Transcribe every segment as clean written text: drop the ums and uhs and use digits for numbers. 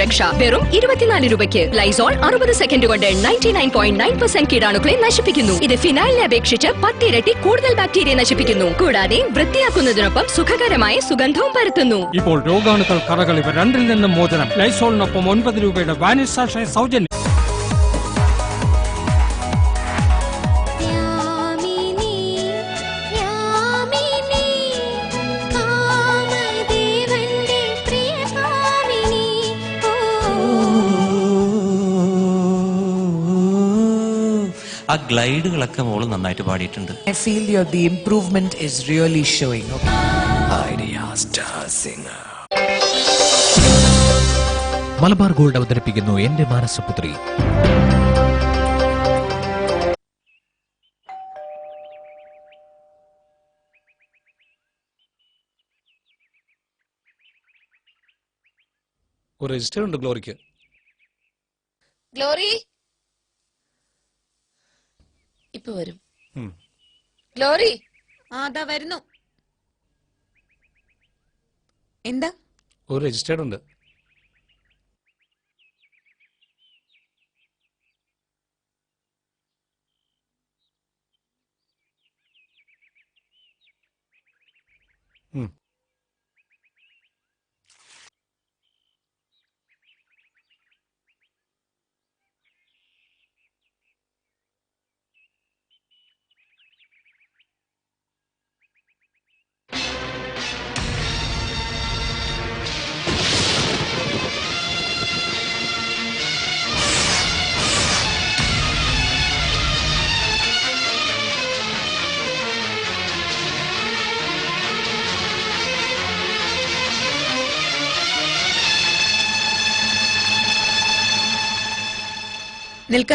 രക്ഷ വെറും 24 രൂപയ്ക്ക്. ലൈസോൾ 60 സെക്കൻഡ് കൊണ്ട് 99.9% കീടാണുക്കളെ നശിപ്പിക്കുന്നു. ഇത് ഫിനായിലിനെ അപേക്ഷിച്ച് 10 ഇരട്ടി കൂടുതൽ ബാക്ടീരിയ നശിപ്പിക്കുന്നു. കൂടാതെ വൃത്തിയാക്കുന്നതിനൊപ്പം സുഖകരമായ സുഗന്ധവും പരത്തുന്നു. ഇപ്പോൾ രോഗാണുക്കൾ കറകൾ ഇവ രണ്ടിൽ നിന്നും മോചനം. ലൈസോളിനൊപ്പം 9 രൂപയുടെ വാനിഷ് സാഷേ സൗജന്യം. ആ ഗ്ലൈഡുകളൊക്കെ മോള് നന്നായിട്ട് പാടിയിട്ടുണ്ട്. I feel the improvement is really showing. Malabar gold അവതരിപ്പിക്കുന്നു എന്റെ മാനസപുത്രി. ഒരു രജിസ്റ്റർ ഉണ്ട് ഗ്ലോറിക്ക്. ഗ്ലോറി ഇപ്പൊ വരും. ഗ്ലോറി അതാ വരുന്നു. എന്താ? ഒരു രജിസ്റ്റേർഡ് ഉണ്ട്. നിൽക്ക.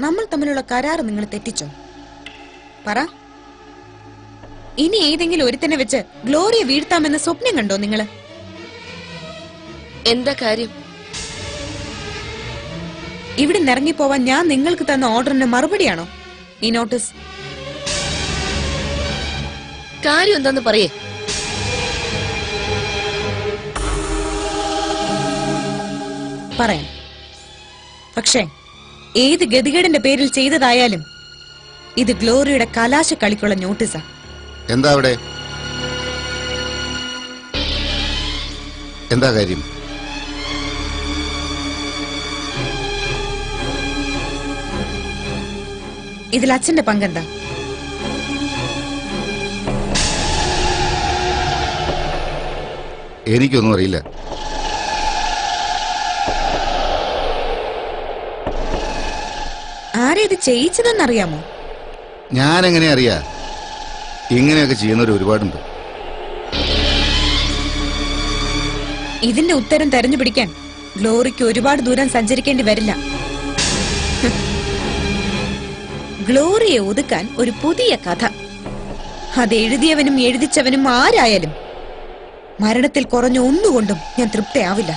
നമ്മൾ തമ്മിലുള്ള കരാറ് നിങ്ങൾ തെറ്റിച്ചോ? പറ. ഇനി ഏതെങ്കിലും ഒരുത്തനെ വെച്ച് ഗ്ലോറിയെ വീഴ്ത്താമെന്ന് സ്വപ്നം കണ്ടോ നിങ്ങള്? എന്താ കാര്യം? ഇവിടെ ഇറങ്ങിപ്പോവാൻ ഞാൻ നിങ്ങൾക്ക് തന്ന ഓർഡറിന് മറുപടിയാണോ ഈ നോട്ടീസ്? കാര്യം എന്താന്ന് പറയേ. പറയാം. പക്ഷേ ഏത് ഗതികേടിന്റെ പേരിൽ ചെയ്തതായാലും ഇത് ഗ്ലോറിയുടെ കലാശ കളിക്കുള്ള നോട്ടീസാ. എന്താ അവിടെ? എന്താ കാര്യം? ഇതിൽ അച്ഛന്റെ പങ്കെന്താ? എനിക്കൊന്നും അറിയില്ല. ആരെ ഇത് ചെയ്യിച്ചതെന്നറിയാമോ? ഞാനെങ്ങനെ അറിയാ? ഇങ്ങനെയൊക്കെ ചെയ്യുന്നവർ ഒരുപാടുണ്ട്. ഇതിന്റെ ഉത്തരം തെരഞ്ഞുപിടിക്കാൻ ഗ്ലോറിക്ക് ഒരുപാട് ദൂരം സഞ്ചരിക്കേണ്ടി വരില്ല. ഗ്ലോറിയെ ഒതുക്കാൻ ഒരു പുതിയ കഥ. അത് എഴുതിയവനും എഴുതിച്ചവനും ആരായാലും മരണത്തിൽ കുറഞ്ഞ ഒന്നുകൊണ്ടും ഞാൻ തൃപ്തിയാവില്ല.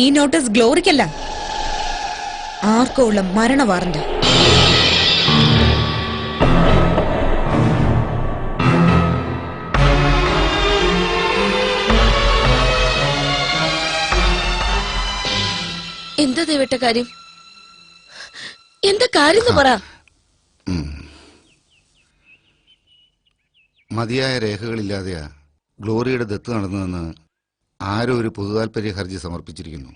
ഈ നോട്ടീസ് ഗ്ലോറിക്കല്ല, ആർക്കോ ഉള്ള മരണ വാറന്റ്. എന്താ ദേവട്ട കാര്യം? എന്താ കാര്യം പറ. മതിയായ രേഖകളില്ലാതെയാ ഗ്ലോറിയുടെ ദത്ത് നടന്നതെന്ന് ആരോ ഒരു പൊതുതാൽപര്യ ഹർജി സമർപ്പിച്ചിരിക്കുന്നു.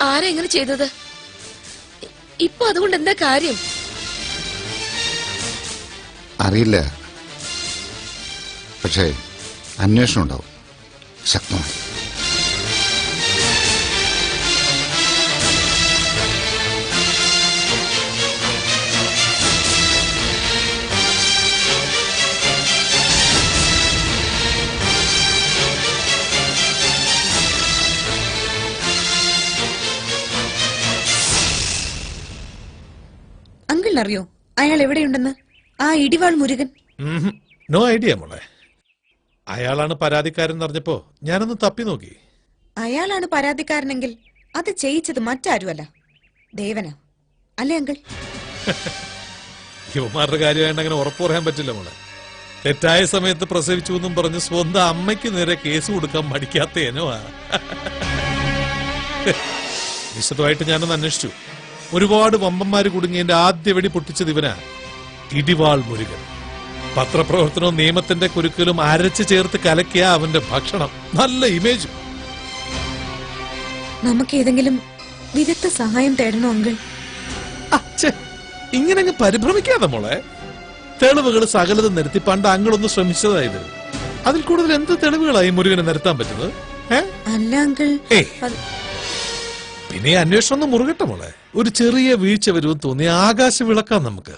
ആരെങ്ങനെ ചെയ്തത്? ഇപ്പൊ അതുകൊണ്ട് എന്താ കാര്യം? അറിയില്ല, പക്ഷേ അന്വേഷണം ഉണ്ടാവും ശക്തമായി. അങ്കിളിനറിയോ അയാൾ എവിടെയുണ്ടെന്ന്? ആ ഇടിവാൾ മുരുകൻ. നോ ഐഡിയ മോളെ. അയാളാണ് പരാതിക്കാരൻ അറിഞ്ഞപ്പോ ഞാനൊന്ന് തപ്പി നോക്കി. അയാളാണ് പരാതിക്കാരനെങ്കിൽ അത് ചെയ്യിച്ചത് മറ്റാരുമല്ല, ദേവന അല്ലേ അങ്കിൾ? യുവമാരുടെ കാര്യമായിട്ട് അങ്ങനെ ഉറപ്പ് പറയാൻ പറ്റില്ല മോളെ. തെറ്റായ സമയത്ത് പ്രസവിച്ചു എന്നും പറഞ്ഞ് സ്വന്തം അമ്മയ്ക്ക് നേരെ കേസ് കൊടുക്കാൻ മടിക്കാത്തേനോ. വിശദമായിട്ട് ഞാനൊന്ന് അന്വേഷിച്ചു. ഒരുപാട് വമ്പന്മാര് കുടുങ്ങിയതിന്റെ ആദ്യ വെടി പൊട്ടിച്ചത് ഇവനാ, ഇടിവാൾ മുരുകൻ. പത്രപ്രവർത്തനവും നിയമത്തിന്റെ കുരുക്കലും അരച്ചു ചേർത്ത് കലക്കിയ അവന്റെ ഭക്ഷണം, നല്ല ഇമേജ്. നമുക്ക് ഏതെങ്കിലും വിദഗ്ധ സഹായം തേടണോ അങ്കിൾ? ഇങ്ങനെ അങ്ങ് പരിഭ്രമിക്കാതെ മോളെ. തെളിവുകൾ സകലത് നിരത്തി പണ്ട് അങ്ങളൊന്ന് ശ്രമിച്ചതായത്. അതിൽ കൂടുതൽ എന്ത് തെളിവുകളായി മുരുകനെ നിരത്താൻ പറ്റുന്നത്? അല്ല അങ്കിൾ, പിന്നെ ഈ അന്വേഷണം ഒന്ന് മുറുകട്ടെ മോളെ. ഒരു ചെറിയ വീഴ്ച വരുമെന്ന് തോന്നി ആകാശം വിളക്കാം നമുക്ക്.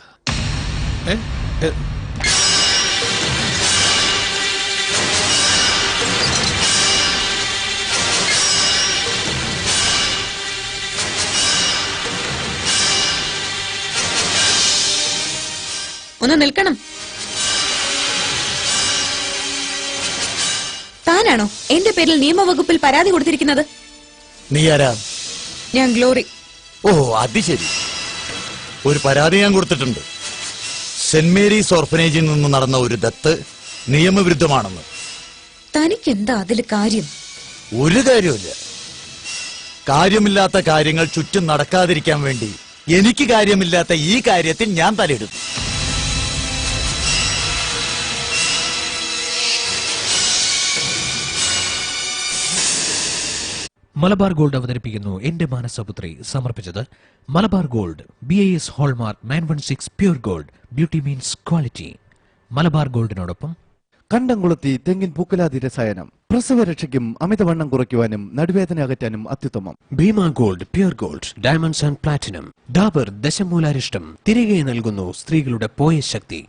ഒന്ന് നിൽക്കണം. താനാണോ എന്റെ പേരിൽ നിയമവകുപ്പിൽ പരാതി കൊടുത്തിരിക്കുന്നത്? നീ ആരാ? ഞാൻ ഗ്ലോറി. ഓ അത് ശരി. ഒരു പരാതി ഞാൻ കൊടുത്തിട്ടുണ്ട്. സെന്റ് മേരീസ് ഓർഫനേജിൽ നിന്ന് നടന്ന ഒരു ദത്ത് നിയമവിരുദ്ധമാണെന്ന്. തനിക്കെന്താ അതില് കാര്യം? ഒരു കാര്യമില്ല. കാര്യമില്ലാത്ത കാര്യങ്ങൾ ചുറ്റും നടക്കാതിരിക്കാൻ വേണ്ടി എനിക്ക് കാര്യമില്ലാത്ത ഈ കാര്യത്തിൽ ഞാൻ തലയിടും. മലബാർ ഗോൾഡ് അവതരിപ്പിക്കുന്നു എന്റെ മാനസപുത്രി. സമർപ്പിച്ചത് Malabar gold, BIS hallmark 916 pure gold. Beauty means quality. Malabar ഗോൾഡിനോടൊപ്പം കണ്ടംകുളത്തി തെങ്ങിൻ പൂക്കലാതി രസായനം പ്രസവരക്ഷയ്ക്കും അമിതവണ്ണം കുറയ്ക്കുവാനും നടുവേദന അകറ്റാനും അത്യുത്തമം. Bhima gold, pure gold, diamonds and platinum. Dabur ദശമൂലാരിഷ്ടം തിരികെ നൽകുന്നു സ്ത്രീകളുടെ പോയ ശക്തി.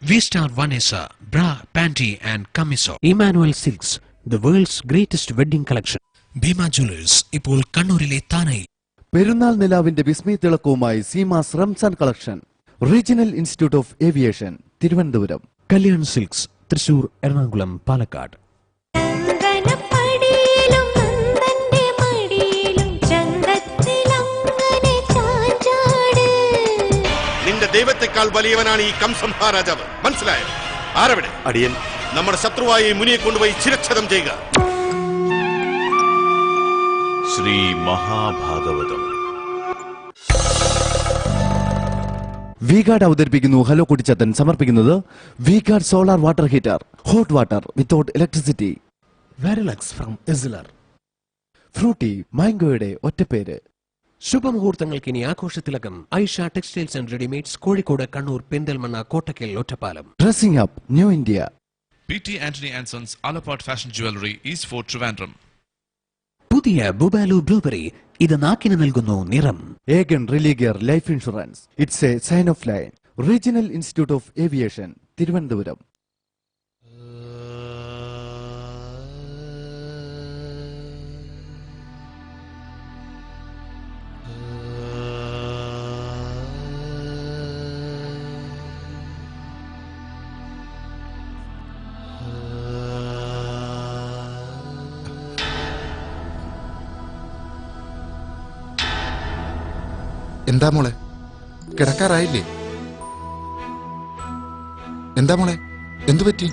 V star Vanessa bra, panty and camisole. Emmanuel silks, the world's greatest wedding collection. Bhima jewellers, ഇപ്പോൾ കണ്ണൂരിലെ താനയിൽ. പെരുന്നാൾ നിലാവിന്റെ വിസ്മയത്തിളക്കവുമായി Seemas Ramzan collection. Regional institute of aviation, Thiruvananthapuram. Kalyan silks, Thrissur, Ernakulam, Palakkad. നിന്റെ ദൈവത്തെക്കാൾ വലിയവനാണ് ഈ കംസംഹാ രാജാവ്. മനസ്സിലായോ? ആരവിടെ? അടിയൻ. നമ്മുടെ ശത്രുവായി മുനിയെ കൊണ്ടുപോയി ശിരച്ഛേദം ചെയ്യുക. ശ്രീ മഹാഭാഗവതം. വിഗാർഡ് അവതരിപ്പിക്കുന്നു ഹലോ കുട്ടിച്ചത്തൻ. സമർപ്പിക്കുന്നത് V guard solar water heater, hot water without electricity. വെരിലക്സ് ഫ്രം ഇസ്ലർ. ഫ്രൂട്ടി, മാംഗോയുടെ ഒറ്റപ്പേര്. ശുഭമുഹൂർത്തങ്ങൾക്ക് ഇനി ആഘോഷത്തിലകം Aisha textiles and readymades, Kozhikode, Kannur, Perinthalmanna, Kottakkal, Ottapalam. Dressing up new India. PT Anthony & Sons Alapart Fashion Jewelry, East Fort, Trivandrum. പുതിയ ബുബാലു ബ്ലൂബെറി, ഇത് നാക്കിന് നൽകുന്നു നിറം. Aegon Religare life insurance, it's a sign of line. Regional institute of aviation, Thiruvananthapuram. എന്താ മോളെ, കിടക്കാറായില്ലേ? എന്താ മോളെ, എന്തു പറ്റി?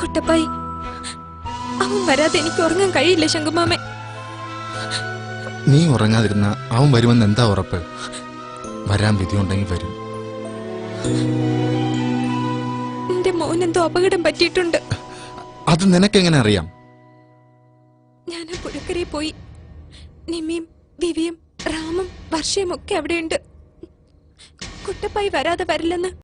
കുട്ടപ്പായി, അവൻ വരാതെ എനിക്ക് ഉറങ്ങാൻ കഴിയില്ല ശങ്കുമാമേ. നീ ഉറങ്ങാതിരുന്ന അവൻ വരുമെന്ന് എന്താ ഉറപ്പ്? വരാൻ വിധിയുണ്ടെങ്കിൽ വരും. എന്റെ മോനെന്തോ അപകടം പറ്റിയിട്ടുണ്ട്. അത് നിനക്കെങ്ങനെ അറിയാം? ഞാൻ ആ പുഴക്കരയിൽ പോയി. നിമിയും വിവിയും റാമും വർഷയും ഒക്കെ അവിടെയുണ്ട്. കുട്ടപ്പായി വരാതെ വരില്ലെന്ന്